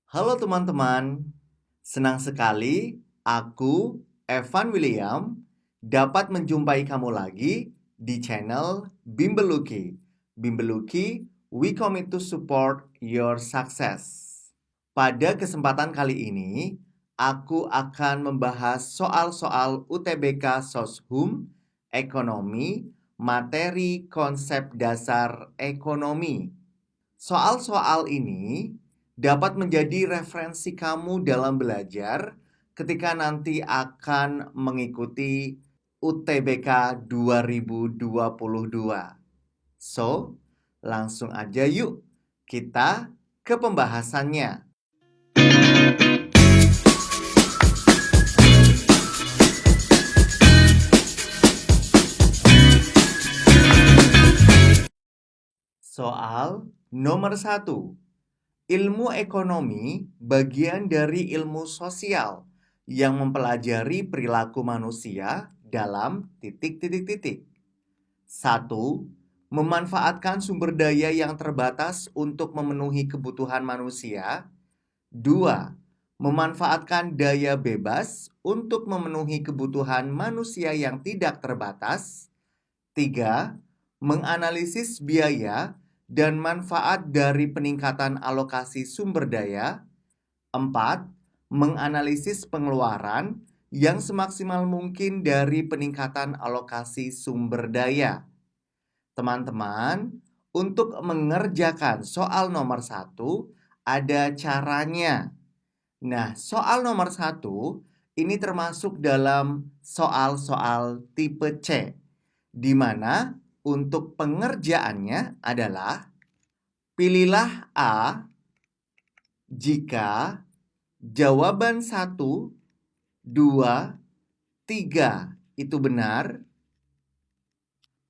Halo teman-teman, senang sekali aku, Evan William, dapat menjumpai kamu lagi di channel Bimbeluki. Bimbeluki, we commit to support your success. Pada kesempatan kali ini, aku akan membahas soal-soal UTBK Soshum, Ekonomi, materi konsep dasar ekonomi. Soal-soal ini dapat menjadi referensi kamu dalam belajar ketika nanti akan mengikuti UTBK 2022. So, langsung aja yuk kita ke pembahasannya. Soal nomor 1. Ilmu ekonomi bagian dari ilmu sosial yang mempelajari perilaku manusia dalam titik-titik-titik. 1. Memanfaatkan sumber daya yang terbatas untuk memenuhi kebutuhan manusia. 2. Memanfaatkan daya bebas untuk memenuhi kebutuhan manusia yang tidak terbatas. 3. Menganalisis biaya dan manfaat dari peningkatan alokasi sumber daya. 4. Menganalisis pengeluaran yang semaksimal mungkin dari peningkatan alokasi sumber daya. Teman-teman, untuk mengerjakan soal nomor 1 ada caranya. Nah, soal nomor 1 ini termasuk dalam soal-soal tipe C, di mana untuk pengerjaannya adalah pilihlah A jika jawaban 1, 2, 3 itu benar.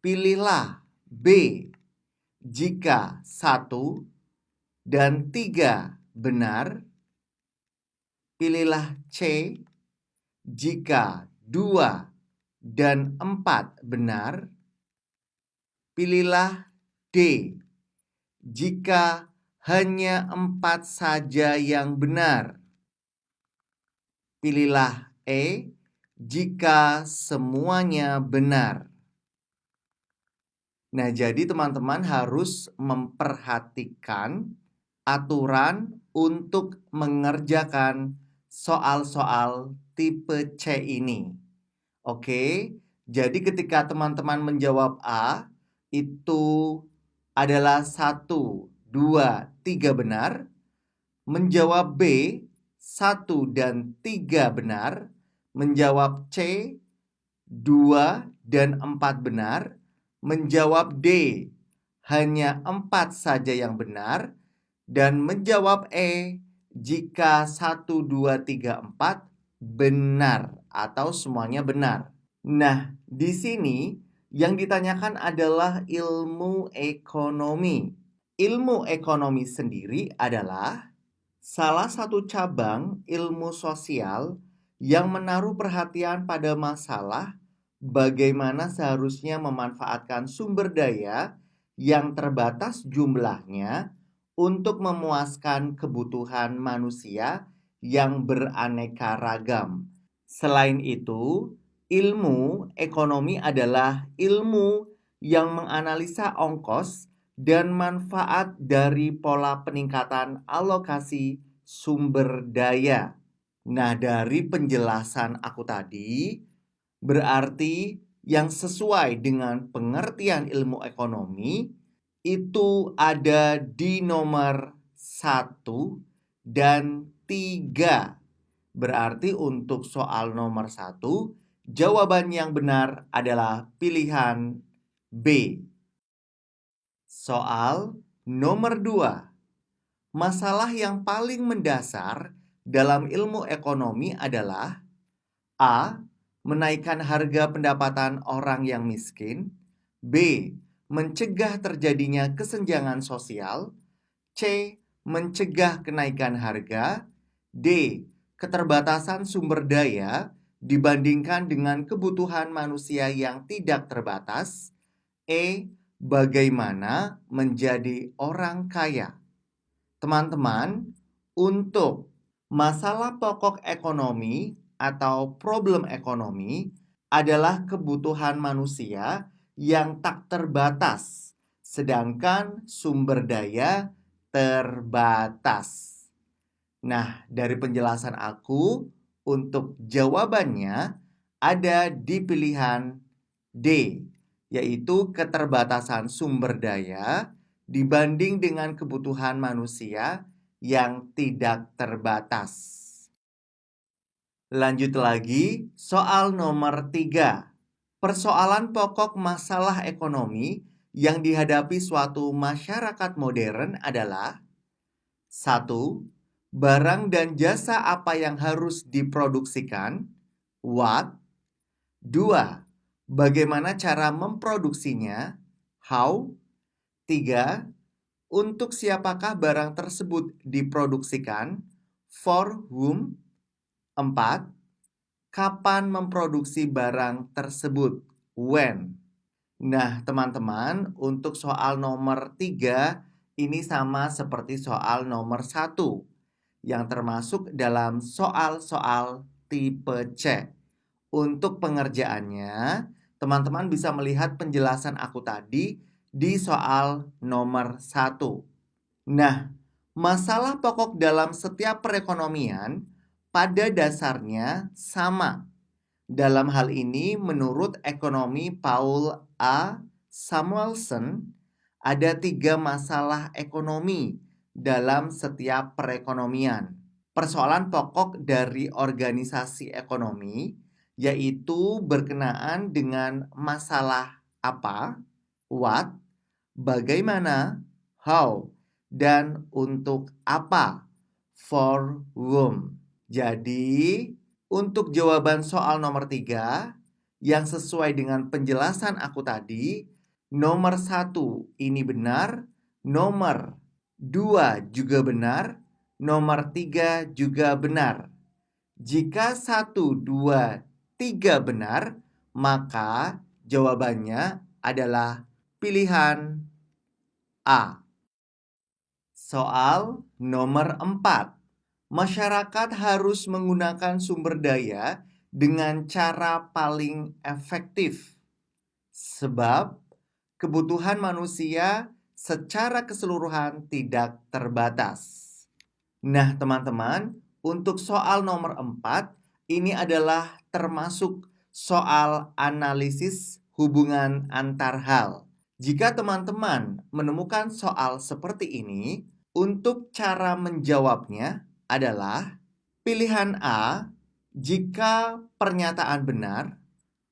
Pilihlah B jika 1 dan 3 benar. Pilihlah C jika 2 dan 4 benar. Pilihlah D jika hanya 4 saja yang benar. Pilihlah E jika semuanya benar. Nah, jadi teman-teman harus memperhatikan aturan untuk mengerjakan soal-soal tipe C ini. Oke, jadi ketika teman-teman menjawab A, itu adalah 1, 2, 3 benar. Menjawab B, 1 dan 3 benar. Menjawab C, 2 dan 4 benar. Menjawab D, hanya 4 saja yang benar. Dan menjawab E, jika 1, 2, 3, 4 benar atau semuanya benar. Nah, di sini yang ditanyakan adalah ilmu ekonomi. Ilmu ekonomi sendiri adalah salah satu cabang ilmu sosial yang menaruh perhatian pada masalah bagaimana seharusnya memanfaatkan sumber daya yang terbatas jumlahnya untuk memuaskan kebutuhan manusia yang beraneka ragam. Selain itu, ilmu ekonomi adalah ilmu yang menganalisa ongkos dan manfaat dari pola peningkatan alokasi sumber daya. Nah, dari penjelasan aku tadi, berarti yang sesuai dengan pengertian ilmu ekonomi itu ada di nomor 1 dan 3. Berarti untuk soal nomor 1, jawaban yang benar adalah pilihan B. Soal nomor 2. Masalah yang paling mendasar dalam ilmu ekonomi adalah A. Menaikkan harga pendapatan orang yang miskin. B. Mencegah terjadinya kesenjangan sosial. C. Mencegah kenaikan harga. D. Keterbatasan sumber daya dibandingkan dengan kebutuhan manusia yang tidak terbatas. E. Bagaimana menjadi orang kaya. Teman-teman, Untuk masalah pokok ekonomi atau problem ekonomi adalah kebutuhan manusia yang tak terbatas, sedangkan sumber daya terbatas. Nah, dari penjelasan aku, untuk jawabannya ada di pilihan D, yaitu keterbatasan sumber daya dibanding dengan kebutuhan manusia yang tidak terbatas. Lanjut lagi, soal nomor 3. Persoalan pokok masalah ekonomi yang dihadapi suatu masyarakat modern adalah: 1. Barang dan jasa apa yang harus diproduksikan? What? 2. Bagaimana cara memproduksinya? How? 3. Untuk siapakah barang tersebut diproduksikan? For whom? 4. Kapan memproduksi barang tersebut? When? Nah, teman-teman, untuk soal nomor 3 ini sama seperti soal nomor 1 yang termasuk dalam soal-soal tipe C. Untuk pengerjaannya, teman-teman bisa melihat penjelasan aku tadi di soal nomor 1. Nah, masalah pokok dalam setiap perekonomian pada dasarnya sama. Dalam hal ini, menurut ekonomi Paul A. Samuelson, ada 3 masalah ekonomi dalam setiap perekonomian. Persoalan pokok dari organisasi ekonomi yaitu berkenaan dengan masalah apa, what, bagaimana, how, dan untuk apa, for whom. Jadi, untuk jawaban soal nomor 3 yang sesuai dengan penjelasan aku tadi, nomor 1 ini benar, nomor 2 juga benar, nomor 3 juga benar. Jika 1, 2, 3 benar, maka jawabannya adalah pilihan A. Soal nomor 4. Masyarakat harus menggunakan sumber daya dengan cara paling efektif, sebab kebutuhan manusia secara keseluruhan tidak terbatas. Nah, teman-teman, untuk soal nomor 4, ini adalah termasuk soal analisis hubungan antar hal. Jika teman-teman menemukan soal seperti ini, untuk cara menjawabnya adalah pilihan A, jika pernyataan benar,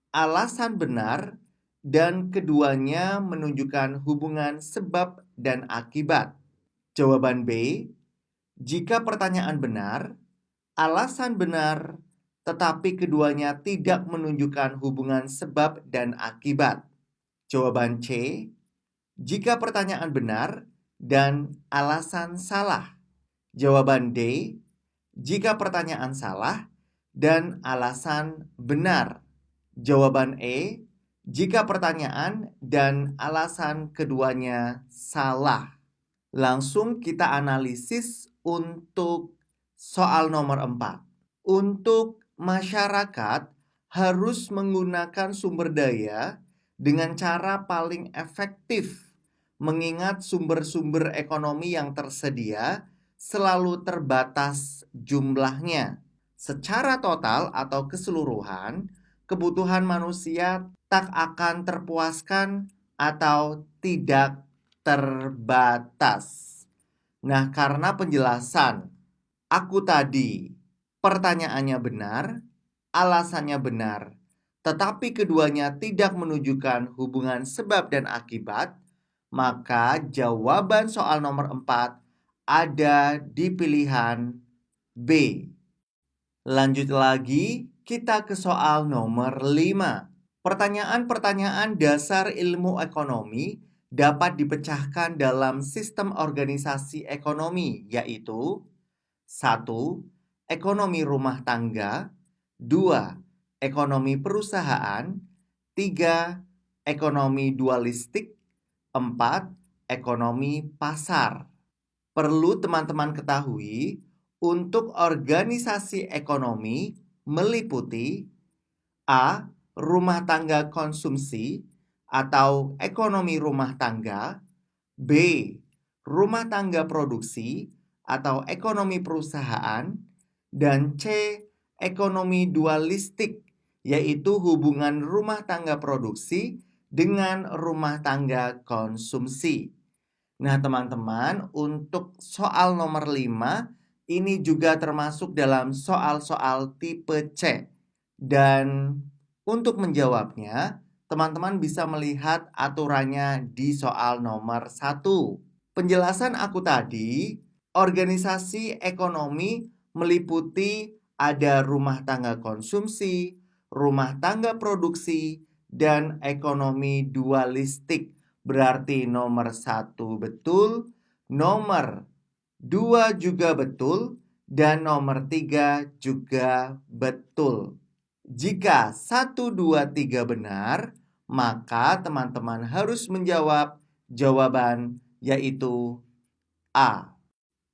alasan benar, dan keduanya menunjukkan hubungan sebab dan akibat. Jawaban B, jika pertanyaan benar, alasan benar, tetapi keduanya tidak menunjukkan hubungan sebab dan akibat. Jawaban C, jika pertanyaan benar dan alasan salah. Jawaban D, jika pertanyaan salah dan alasan benar. Jawaban E, jika pertanyaan dan alasan keduanya salah. Langsung kita analisis untuk soal nomor 4. Untuk masyarakat harus menggunakan sumber daya dengan cara paling efektif, mengingat sumber-sumber ekonomi yang tersedia selalu terbatas jumlahnya. Secara total atau keseluruhan, kebutuhan manusia tak akan terpuaskan atau tidak terbatas. Nah, karena penjelasan aku tadi pertanyaannya benar, alasannya benar, tetapi keduanya tidak menunjukkan hubungan sebab dan akibat, maka jawaban soal nomor 4 ada di pilihan B. Lanjut lagi, kita ke soal nomor 5. Pertanyaan-pertanyaan dasar ilmu ekonomi dapat dipecahkan dalam sistem organisasi ekonomi, yaitu 1. Ekonomi rumah tangga, 2. Ekonomi perusahaan, 3. Ekonomi dualistik, 4. Ekonomi pasar. Perlu teman-teman ketahui, untuk organisasi ekonomi meliputi A. Rumah tangga konsumsi atau ekonomi rumah tangga, B. Rumah tangga produksi atau ekonomi perusahaan, dan C. Ekonomi dualistik, yaitu hubungan rumah tangga produksi dengan rumah tangga konsumsi. Nah, teman-teman, untuk soal nomor 5, ini juga termasuk dalam soal-soal tipe C. Dan untuk menjawabnya, teman-teman bisa melihat aturannya di soal nomor 1. Penjelasan aku tadi, organisasi ekonomi meliputi ada rumah tangga konsumsi, rumah tangga produksi, dan ekonomi dualistik. Berarti nomor 1 betul, nomor 2 juga betul, dan nomor 3 juga betul. Jika 1, 2, 3 benar, maka teman-teman harus menjawab jawaban yaitu A.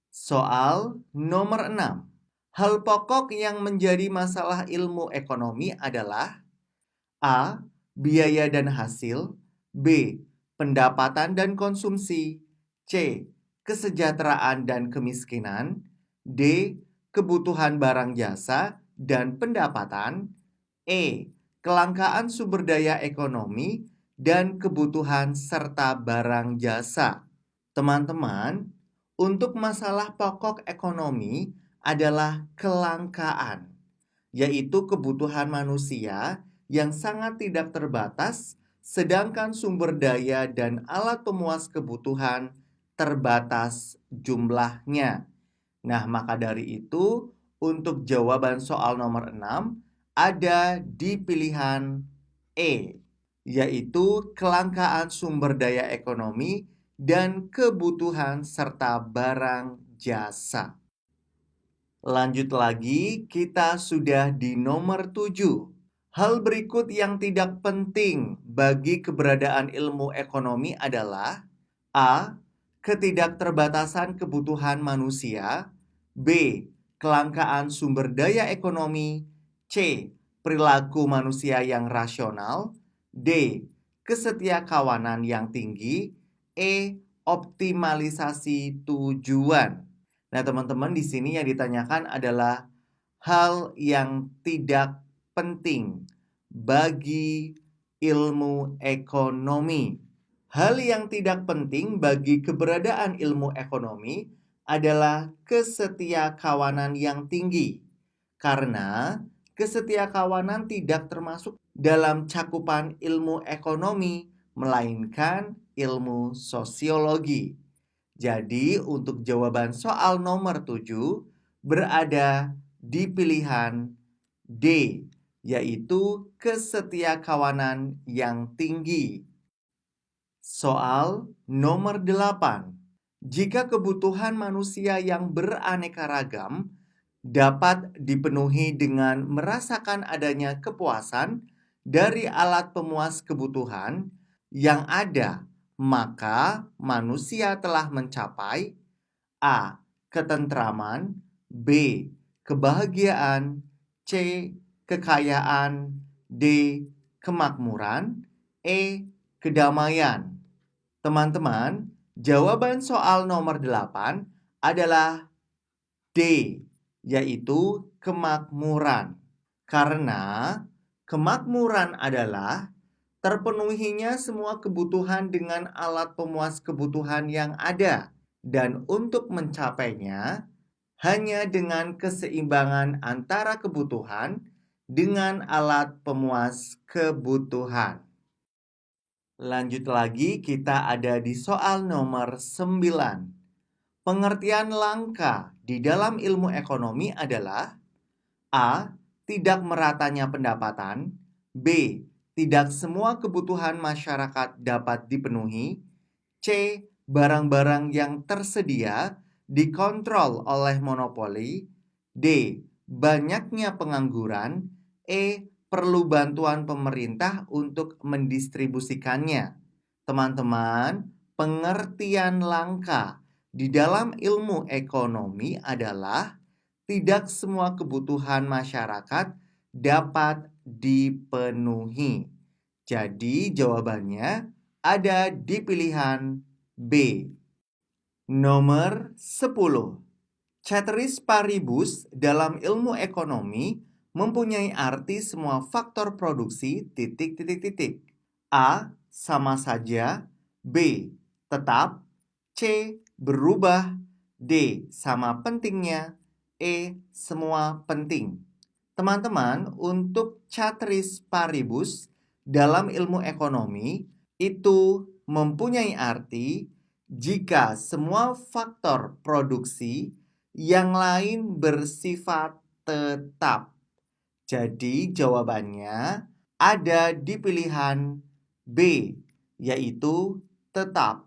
Soal nomor 6. Hal pokok yang menjadi masalah ilmu ekonomi adalah A. Biaya dan hasil, B. Pendapatan dan konsumsi, C. Kesejahteraan dan kemiskinan, D. Kebutuhan barang jasa dan pendapatan, E. Kelangkaan sumber daya ekonomi dan kebutuhan serta barang jasa. Teman-teman, untuk masalah pokok ekonomi adalah kelangkaan, yaitu kebutuhan manusia yang sangat tidak terbatas, sedangkan sumber daya dan alat pemuas kebutuhan terbatas jumlahnya. Nah, maka dari itu, untuk jawaban soal nomor 6 ada di pilihan E, yaitu kelangkaan sumber daya ekonomi dan kebutuhan serta barang jasa. Lanjut lagi, kita sudah di nomor 7. Hal berikut yang tidak penting bagi keberadaan ilmu ekonomi adalah A. Ketidakterbatasan kebutuhan manusia, B. Kelangkaan sumber daya ekonomi, C. Perilaku manusia yang rasional, D. Kesetiakawanan yang tinggi, E. Optimalisasi tujuan. Nah, teman-teman, di sini yang ditanyakan adalah hal yang tidak penting bagi ilmu ekonomi. Hal yang tidak penting bagi keberadaan ilmu ekonomi adalah kesetiakawanan yang tinggi. Karena kesetiakawanan tidak termasuk dalam cakupan ilmu ekonomi, melainkan ilmu sosiologi. Jadi, untuk jawaban soal nomor 7 berada di pilihan D, yaitu kesetiakawanan yang tinggi. Soal nomor 8. Jika kebutuhan manusia yang beraneka ragam dapat dipenuhi dengan merasakan adanya kepuasan dari alat pemuas kebutuhan yang ada, maka manusia telah mencapai A. Ketentraman, B. Kebahagiaan, C. Kekayaan, D. Kemakmuran, E. Kedamaian. Teman-teman, jawaban soal nomor 8 adalah D, yaitu kemakmuran. Karena kemakmuran adalah terpenuhinya semua kebutuhan dengan alat pemuas kebutuhan yang ada. Dan untuk mencapainya, hanya dengan keseimbangan antara kebutuhan dengan alat pemuas kebutuhan. Lanjut lagi, kita ada di soal nomor 9. Pengertian langka di dalam ilmu ekonomi adalah A. Tidak meratanya pendapatan, B. Tidak semua kebutuhan masyarakat dapat dipenuhi, C. Barang-barang yang tersedia dikontrol oleh monopoli, D. Banyaknya pengangguran, E. Perlu bantuan pemerintah untuk mendistribusikannya. Teman-teman, pengertian langka di dalam ilmu ekonomi adalah tidak semua kebutuhan masyarakat dapat dipenuhi. Jadi jawabannya ada di pilihan B. Nomor 10. Ceteris paribus dalam ilmu ekonomi mempunyai arti semua faktor produksi titik titik titik. A. Sama saja. B. Tetap. C. Berubah. D. Sama pentingnya. E. Semua penting. Teman-teman, untuk ceteris paribus dalam ilmu ekonomi itu mempunyai arti jika semua faktor produksi yang lain bersifat tetap. Jadi jawabannya ada di pilihan B, yaitu tetap.